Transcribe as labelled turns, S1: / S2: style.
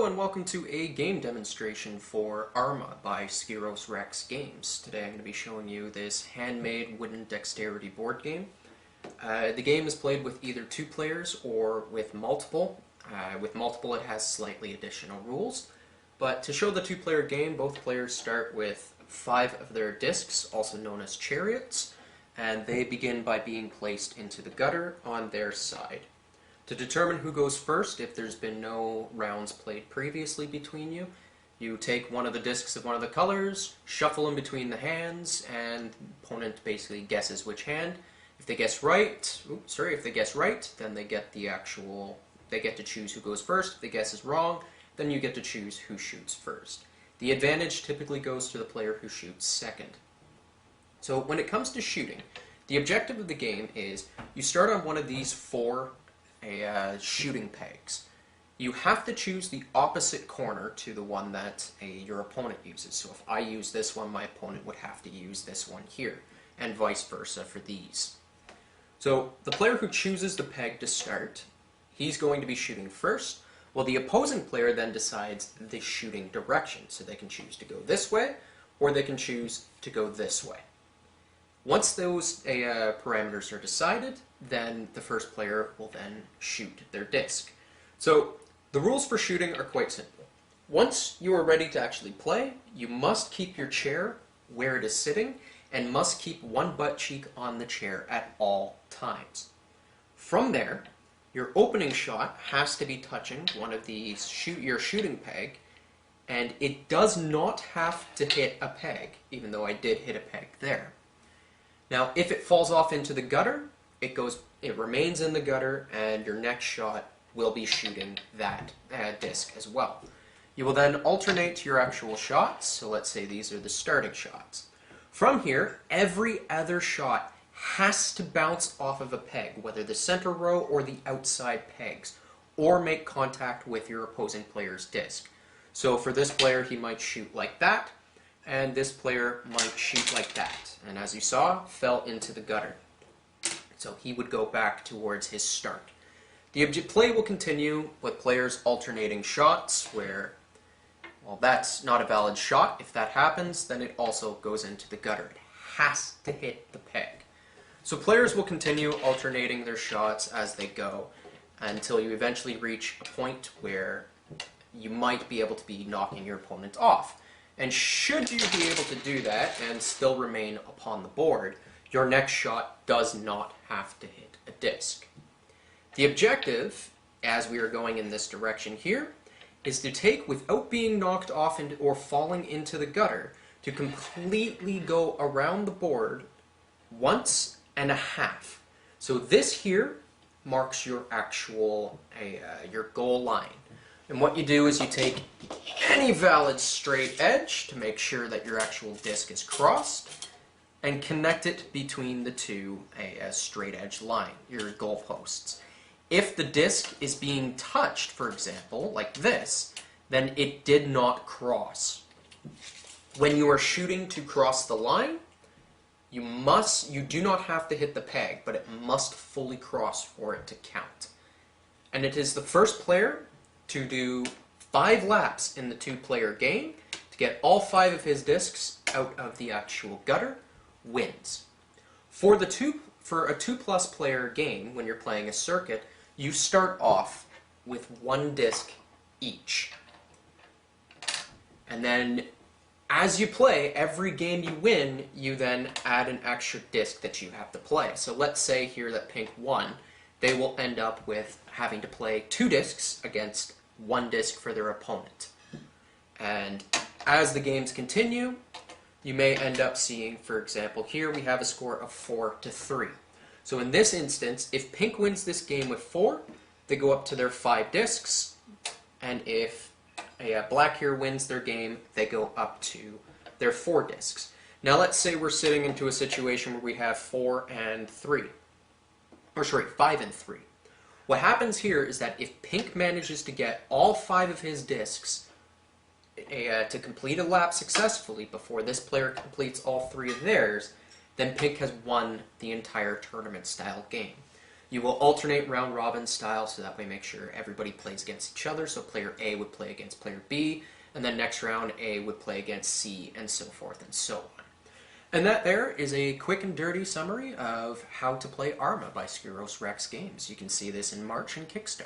S1: and welcome to a game demonstration for Arma by Skiros Rex Games. Today I'm going to be showing you this handmade wooden dexterity board game. The game is played with either 2 players or with multiple. With multiple it has slightly additional rules, but to show the 2-player game, both players start with 5 of their discs, also known as chariots, and they begin by being placed into the gutter on their side. To determine who goes first, if there's been no rounds played previously between you, you take one of the discs of one of the colors, shuffle them between the hands, and the opponent basically guesses which hand. If they guess right, then they get to choose who goes first. If the guess is wrong, then you get to choose who shoots first. The advantage typically goes to the player who shoots second. So when it comes to shooting, the objective of the game is you start on one of these 4 shooting pegs. You have to choose the opposite corner to the one that your opponent uses. So if I use this one, my opponent would have to use this one here, and vice versa for these. So the player who chooses the peg to start, he's going to be shooting first, while the opposing player then decides the shooting direction. So they can choose to go this way, or they can choose to go this way. Once those parameters are decided, then the first player will then shoot their disc. So the rules for shooting are quite simple. Once you are ready to actually play, you must keep your chair where it is sitting and must keep one butt cheek on the chair at all times. From there, your opening shot has to be touching one of these your shooting peg, and it does not have to hit a peg, even though I did hit a peg there. Now, if it falls off into the gutter, it remains in the gutter, and your next shot will be shooting that disc as well. You will then alternate your actual shots, so let's say these are the starting shots. From here, every other shot has to bounce off of a peg, whether the center row or the outside pegs, or make contact with your opposing player's disc. So for this player, he might shoot like that, and this player might shoot like that, and as you saw, fell into the gutter. So he would go back towards his start. The play will continue with players alternating shots where, well, that's not a valid shot. If that happens, then it also goes into the gutter. It has to hit the peg. So players will continue alternating their shots as they go until you eventually reach a point where you might be able to be knocking your opponent off. And should you be able to do that and still remain upon the board, your next shot does not have to hit a disc. The objective, as we are going in this direction here, is to take, without being knocked off or falling into the gutter, to completely go around the board once and a half. So this here marks your actual your goal line. And what you do is you take any valid straight edge to make sure that your actual disc is crossed and connect it between the two a straight edge line, your goalposts. If the disc is being touched, for example, like this, then it did not cross. When you are shooting to cross the line, you do not have to hit the peg, but it must fully cross for it to count. And it is the first player to do 5 laps in the 2-player game to get all 5 of his discs out of the actual gutter wins. For a 2+ player game, when you're playing a circuit, you start off with 1 disc each. And then as you play, every game you win, you then add an extra disc that you have to play. So let's say here that pink won, they will end up with having to play 2 discs against 1 disc for their opponent. And as the games continue, you may end up seeing, for example, here we have a score of 4-3. So in this instance, if pink wins this game with 4, they go up to their 5 discs, and if black here wins their game, they go up to their 4 discs. Now let's say we're sitting into a situation where we have 5 and 3. What happens here is that if pink manages to get all 5 of his discs to complete a lap successfully before this player completes all 3 of theirs, then pink has won the entire tournament-style game. You will alternate round robin style, so that way make sure everybody plays against each other. So player A would play against player B, and then next round A would play against C, and so forth and so on. And that there is a quick and dirty summary of how to play Arma by Skiros Rex Games. You can see this in March and Kickstarter.